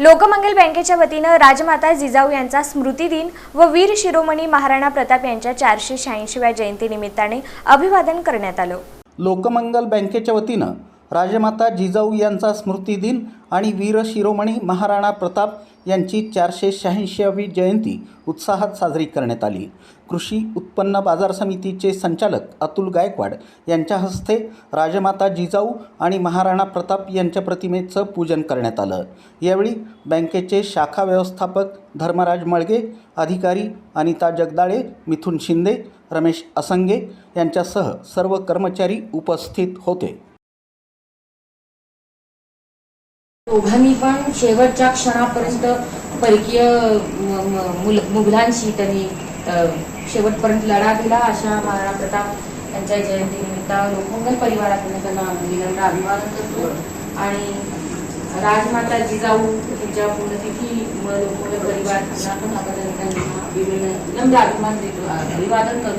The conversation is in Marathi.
लोकमंगल बँकेच्या वतीनं राजमाता जिजाऊ यांचा स्मृतिदिन व वीर शिरोमणी महाराणा प्रताप यांच्या 486व्या जयंतीनिमित्ताने अभिवादन करण्यात आलं। लोकमंगल बँकेच्या वतीनं राजमाता जिजाऊ यांचा स्मृतिदिन आणि वीर शिरोमणी महाराणा प्रताप यांची 486वी जयंती उत्साहात साजरी करण्यात आली। कृषी उत्पन्न बाजार समितीचे संचालक अतुल गायकवाड यांच्या हस्ते राजमाता जिजाऊ आणि महाराणा प्रताप यांच्या प्रतिमेचं पूजन करण्यात आलं। यावेळी बँकेचे शाखा व्यवस्थापक धर्मराज मळगे, अधिकारी अनिता जगदाळे, मिथुन शिंदे, रमेश असंगे यांच्यासह सर्व कर्मचारी उपस्थित होते। दोघांनी पण शेवटच्या क्षणापर्यंत परकीय मुघलांशी त्यांनी शेवटपर्यंत लढा दिला। अशा महाराणा प्रताप यांच्या जयंतीनिमित्त लोकमंगल परिवारातून त्यांना विनम्र अभिवादन करतो आणि राजमाता जिजाऊ यांच्या पुण्यतिथी लोकमंगल परिवार त्यांना विनम्र अभिवादन करतो।